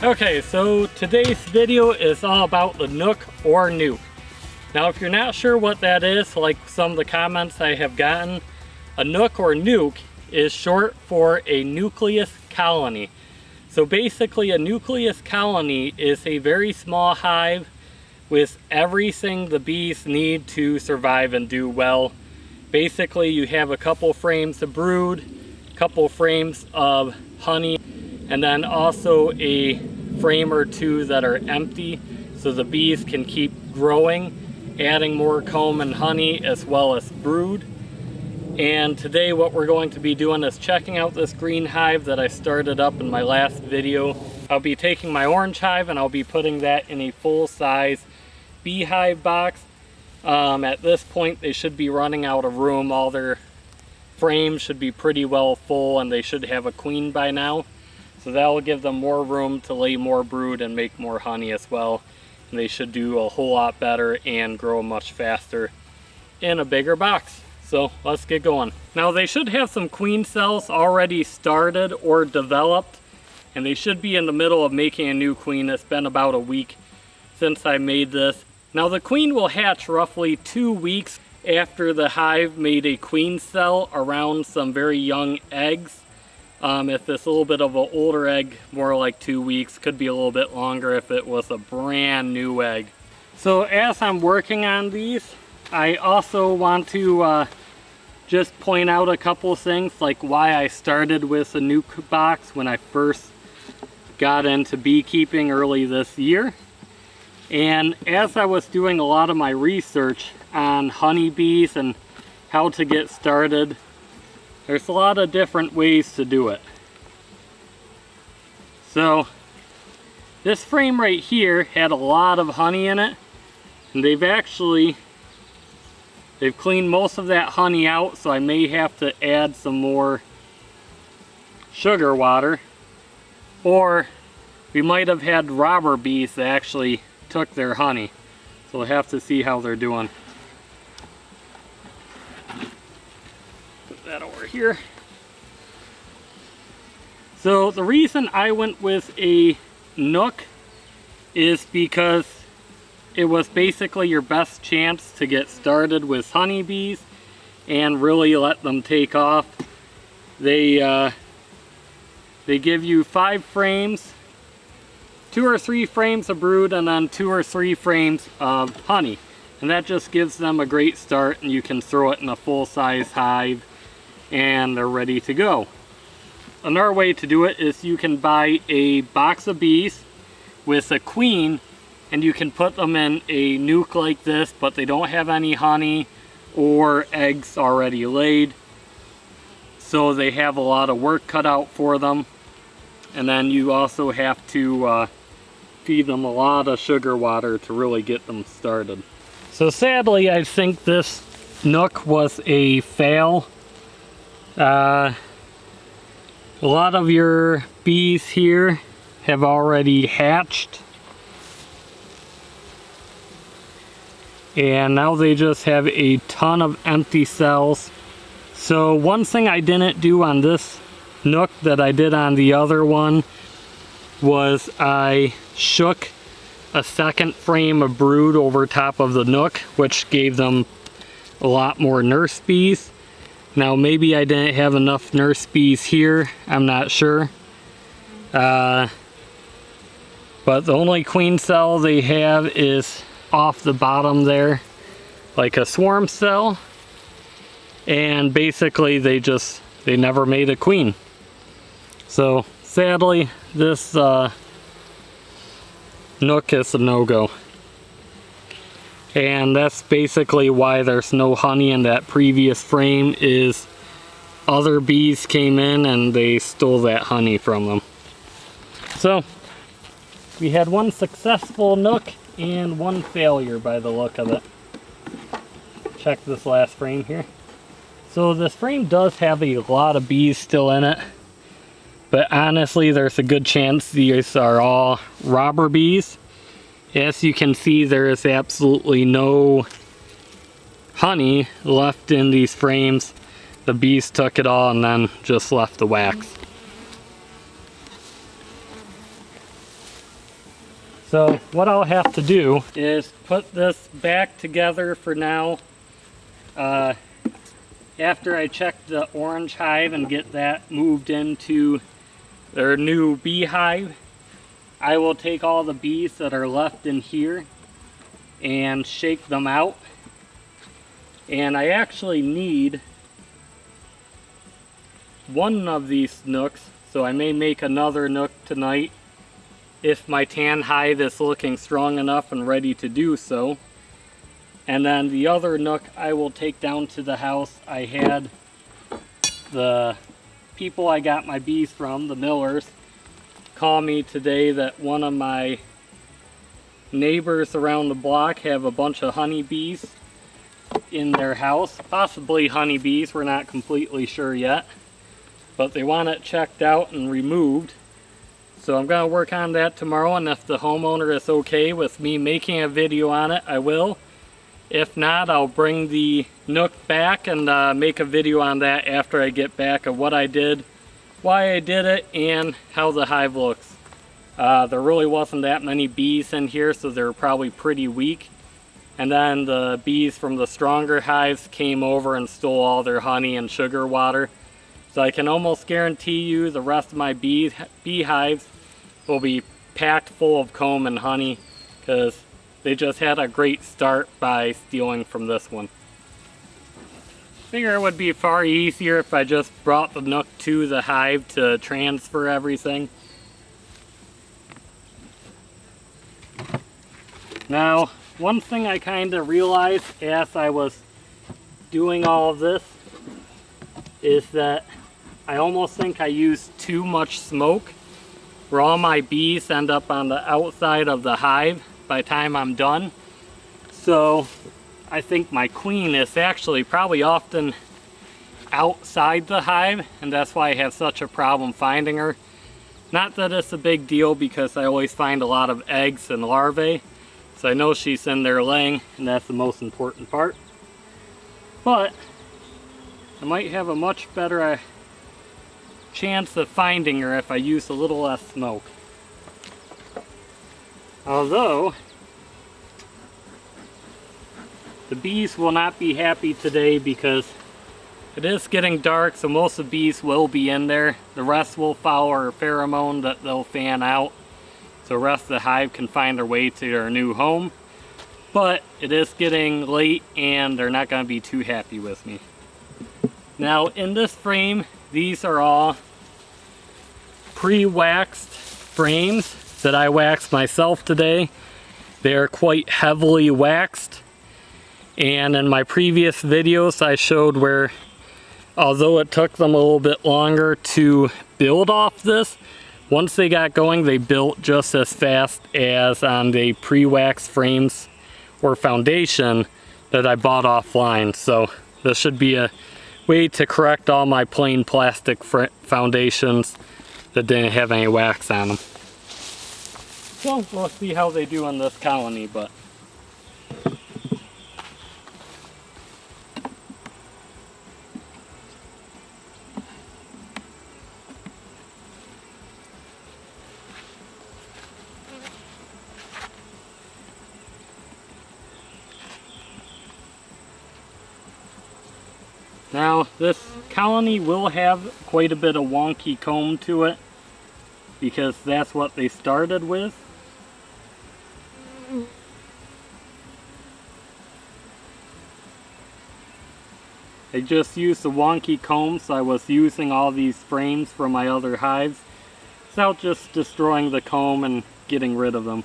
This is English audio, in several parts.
Okay, so today's video is all about the Nuc or Nuke. Now if you're not sure what that is, like some of the comments I have gotten, a Nuc or Nuke is short for a nucleus colony. So basically a nucleus colony is a very small hive with everything the bees need to survive and do well. Basically you have a couple frames of brood, a couple frames of honey, and then also a frame or two that are empty so the bees can keep growing, adding more comb and honey as well as brood. And today what we're going to be doing is checking out this green hive that I started up in my last video. I'll be taking my orange hive and I'll be putting that in a full-size beehive box. At this point they should be running out of room. All their frames should be pretty well full and they should have a queen by now. So that will give them more room to lay more brood and make more honey as well. And they should do a whole lot better and grow much faster in a bigger box. So let's get going. Now they should have some queen cells already started or developed, and they should be in the middle of making a new queen. It's been about a week since I made this. Now the queen will hatch roughly 2 weeks after the hive made a queen cell around some very young eggs. If it's a little bit of an older egg, more like 2 weeks, could be a little bit longer if it was a brand new egg. So as I'm working on these, I also want to just point out a couple things, like why I started with a nuke box when I first got into beekeeping early this year. And as I was doing a lot of my research on honeybees and how to get started, there's a lot of different ways to do it. So this frame right here had a lot of honey in it, and they've cleaned most of that honey out, so I may have to add some more sugar water, or we might have had robber bees that actually took their honey. So we'll have to see how they're doing. Put that over here. So the reason I went with a Nuc is because it was basically your best chance to get started with honeybees and really let them take off. They give you 5 frames, 2 or 3 frames of brood, and then 2 or 3 frames of honey. And that just gives them a great start, and you can throw it in a full-size hive and they're ready to go. Another way to do it is you can buy a box of bees with a queen, and you can put them in a nuke like this, but they don't have any honey or eggs already laid. So they have a lot of work cut out for them. And then you also have to feed them a lot of sugar water to really get them started. So sadly, I think this Nuc was a fail. A lot of your bees here have already hatched. And now they just have a ton of empty cells. So one thing I didn't do on this Nuc that I did on the other one was I shook a second frame of brood over top of the Nuc, which gave them a lot more nurse bees. Now maybe I didn't have enough nurse bees here, I'm not sure. But the only queen cell they have is off the bottom there, like a swarm cell. And basically they never made a queen. So sadly this Nuc is a no-go. And that's basically why there's no honey in that previous frame, is other bees came in and they stole that honey from them. So we had one successful Nuc and one failure by the look of it. Check this last frame here. So this frame does have a lot of bees still in it, but honestly there's a good chance these are all robber bees. As you can see, there is absolutely no honey left in these frames. The bees took it all and then just left the wax. So what I'll have to do is put this back together for now. After I check the orange hive and get that moved into their new beehive, I will take all the bees that are left in here and shake them out. And I actually need one of these nooks, so I may make another nook tonight if my tan hive is looking strong enough and ready to do so. And then the other nook I will take down to the house. I had the people I got my bees from, the Millers, call me today that one of my neighbors around the block have a bunch of honeybees in their house. Possibly honeybees, we're not completely sure yet. But they want it checked out and removed. So I'm going to work on that tomorrow, and if the homeowner is okay with me making a video on it, I will. If not, I'll bring the nook back and make a video on that after I get back of what I did, why I did it, and how the hive looks. There really wasn't that many bees in here, so they're probably pretty weak. And then the bees from the stronger hives came over and stole all their honey and sugar water. So I can almost guarantee you the rest of my beehives will be packed full of comb and honey, because they just had a great start by stealing from this one. Figure it would be far easier if I just brought the nook to the hive to transfer everything. Now, one thing I kind of realized as I was doing all of this is that I almost think I used too much smoke, where all my bees end up on the outside of the hive by the time I'm done. So I think my queen is actually probably often outside the hive, and that's why I have such a problem finding her. Not that it's a big deal, because I always find a lot of eggs and larvae, so I know she's in there laying, and that's the most important part. But I might have a much better chance of finding her if I use a little less smoke. Although the bees will not be happy today, because it is getting dark, so most of the bees will be in there. The rest will follow a pheromone that they'll fan out, so the rest of the hive can find their way to their new home. But it is getting late and they're not going to be too happy with me. Now in this frame, these are all pre-waxed frames that I waxed myself today. They are quite heavily waxed, and in my previous videos I showed where, although it took them a little bit longer to build off this, once they got going they built just as fast as on the pre-waxed frames or foundation that I bought offline. So this should be a way to correct all my plain plastic foundations that didn't have any wax on them. So we'll see how they do in this colony. But now this colony will have quite a bit of wonky comb to it, because that's what they started with. I just used the wonky comb, so I was using all these frames from my other hives without just destroying the comb and getting rid of them.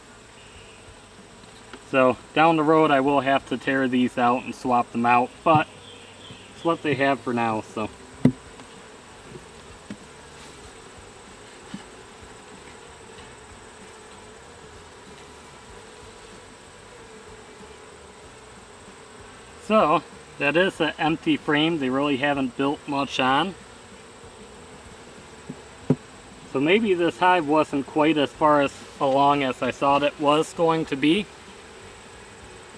So down the road I will have to tear these out and swap them out, but it's what they have for now. So that is an empty frame. They really haven't built much on. So maybe this hive wasn't quite as far along as I thought it was going to be.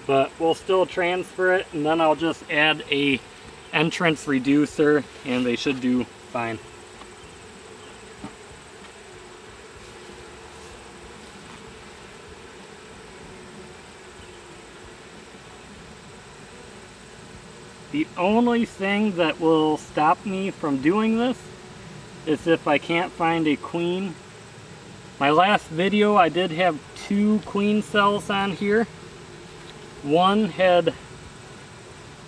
But we'll still transfer it, and then I'll just add a entrance reducer and they should do fine. The only thing that will stop me from doing this is if I can't find a queen. My last video I did have 2 queen cells on here. One had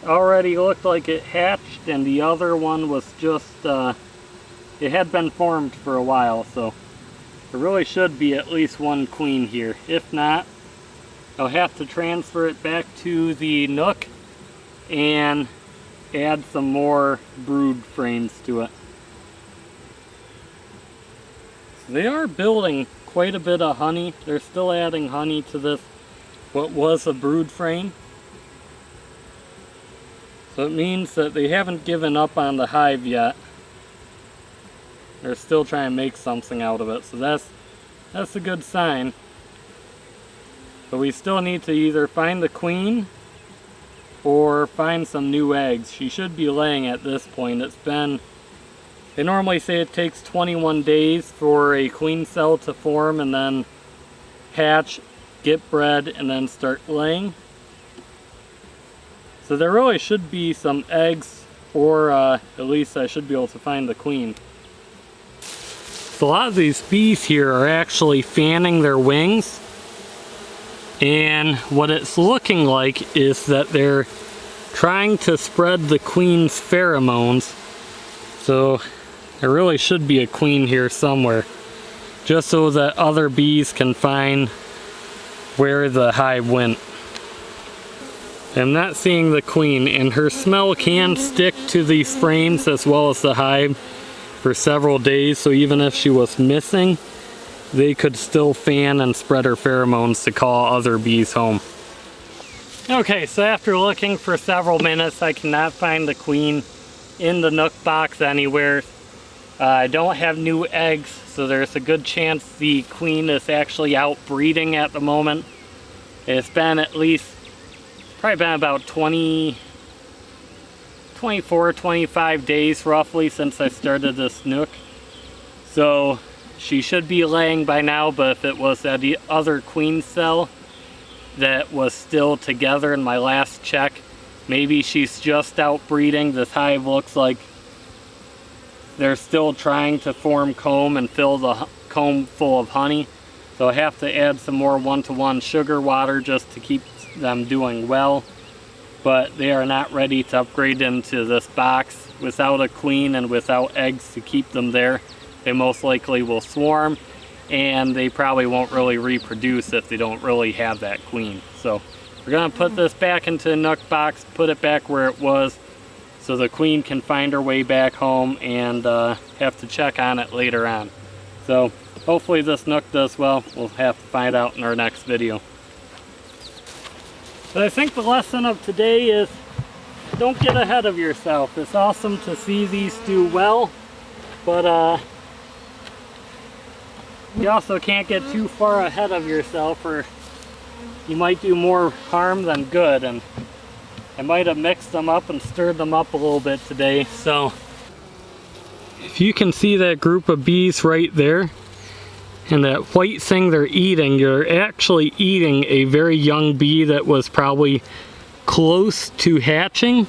already looked like it hatched, and the other one was just, it had been formed for a while, so there really should be at least 1 queen here. If not, I'll have to transfer it back to the Nuc and add some more brood frames to it. So they are building quite a bit of honey. They're still adding honey to this, what was a brood frame. So it means that they haven't given up on the hive yet. They're still trying to make something out of it, so that's a good sign. But we still need to either find the queen or find some new eggs. She should be laying at this point. They normally say it takes 21 days for a queen cell to form and then hatch, get bred, and then start laying. So there really should be some eggs, or at least I should be able to find the queen. So a lot of these bees here are actually fanning their wings, and what it's looking like is that they're trying to spread the queen's pheromones. So there really should be a queen here somewhere, just so that other bees can find where the hive went. I'm not seeing the queen, and her smell can stick to these frames as well as the hive for several days, so even if she was missing, they could still fan and spread her pheromones to call other bees home. Okay, so after looking for several minutes, I cannot find the queen in the Nuc box anywhere. I don't have new eggs, so there's a good chance the queen is actually out breeding at the moment. It's been at least, probably been about 24, 25 days roughly since I started this Nuc. So she should be laying by now, but if it was at the other queen cell that was still together in my last check, maybe she's just out breeding. This hive looks like they're still trying to form comb and fill the comb full of honey. So I have to add some more 1-to-1 sugar water just to keep them doing well. But they are not ready to upgrade into this box. Without a queen and without eggs to keep them there, they most likely will swarm, and they probably won't really reproduce if they don't really have that queen. So we're gonna put this back into the Nuc box, put it back where it was, so the queen can find her way back home, and have to check on it later on. So hopefully this Nuc does well. We'll have to find out in our next video. But I think the lesson of today is don't get ahead of yourself. It's awesome to see these do well, but you also can't get too far ahead of yourself, or you might do more harm than good. And I might have mixed them up and stirred them up a little bit today. So if you can see that group of bees right there, and that white thing they're eating, you're actually eating a very young bee that was probably close to hatching.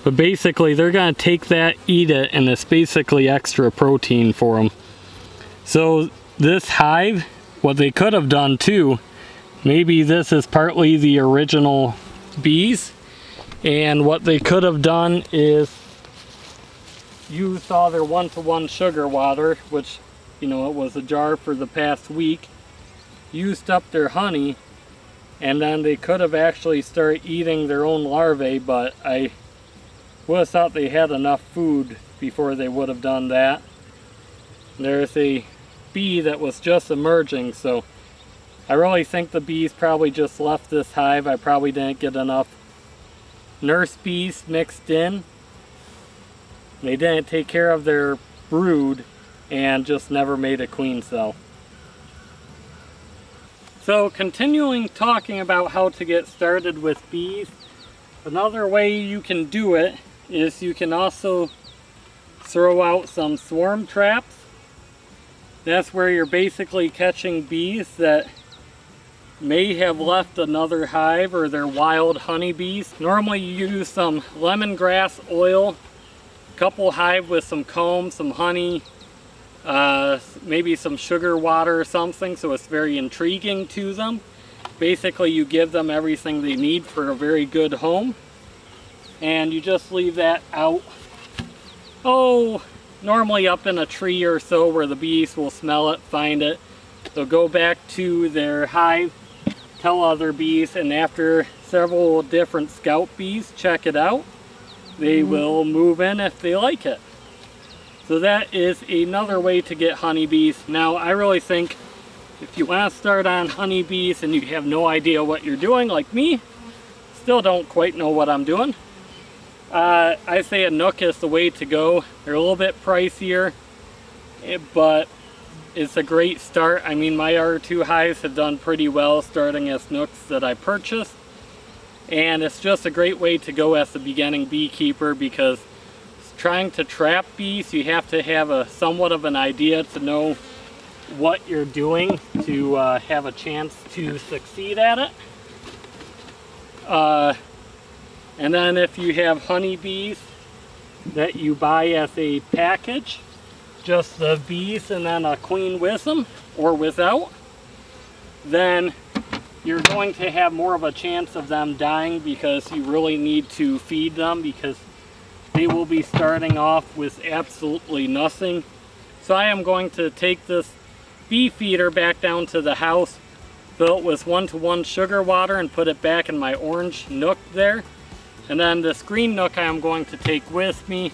But basically they're gonna take that, eat it, and it's basically extra protein for them. So this hive, what they could have done too, maybe this is partly the original bees, and what they could have done is use all their 1-to-1 sugar water, which, you know, it was a jar for the past week, used up their honey, and then they could have actually started eating their own larvae, but I would have thought they had enough food before they would have done that. There's a bee that was just emerging, so I really think the bees probably just left this hive. I probably didn't get enough nurse bees mixed in. They didn't take care of their brood and just never made a queen cell. So continuing talking about how to get started with bees, another way you can do it is you can also throw out some swarm traps. That's where you're basically catching bees that may have left another hive or they're wild honeybees. Normally you use some lemongrass oil, couple hive with some comb, some honey, maybe some sugar water or something, so it's very intriguing to them. Basically you give them everything they need for a very good home, and you just leave that out, normally up in a tree or so where the bees will smell it, find it. They'll go back to their hive, tell other bees, and after several different scout bees check it out, they will move in if they like it. So that is another way to get honeybees. Now I really think if you want to start on honeybees and you have no idea what you're doing, like me, still don't quite know what I'm doing, I say a Nuc is the way to go. They're a little bit pricier, but it's a great start. I mean, my R2 hives have done pretty well starting as Nucs that I purchased, and it's just a great way to go as a beginning beekeeper, because trying to trap bees, you have to have a somewhat of an idea to know what you're doing to have a chance to succeed at it. And then if you have honeybees that you buy as a package, just the bees and then a queen with them or without, then you're going to have more of a chance of them dying, because you really need to feed them, because they will be starting off with absolutely nothing. So I am going to take this bee feeder back down to the house, fill it with 1-to-1 sugar water and put it back in my orange Nuc there. And then this green Nuc I am going to take with me.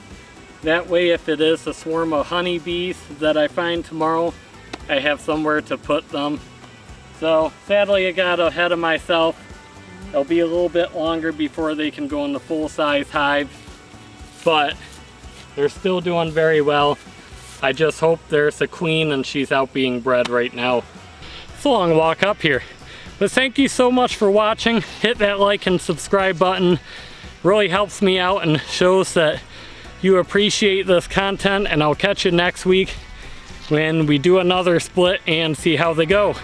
That way if it is a swarm of honeybees that I find tomorrow, I have somewhere to put them. So sadly I got ahead of myself. It'll be a little bit longer before they can go in the full-size hive, but they're still doing very well. I just hope there's a queen and she's out being bred right now. It's a long walk up here. But thank you so much for watching. Hit that like and subscribe button. Really helps me out and shows that you appreciate this content, and I'll catch you next week when we do another split and see how they go.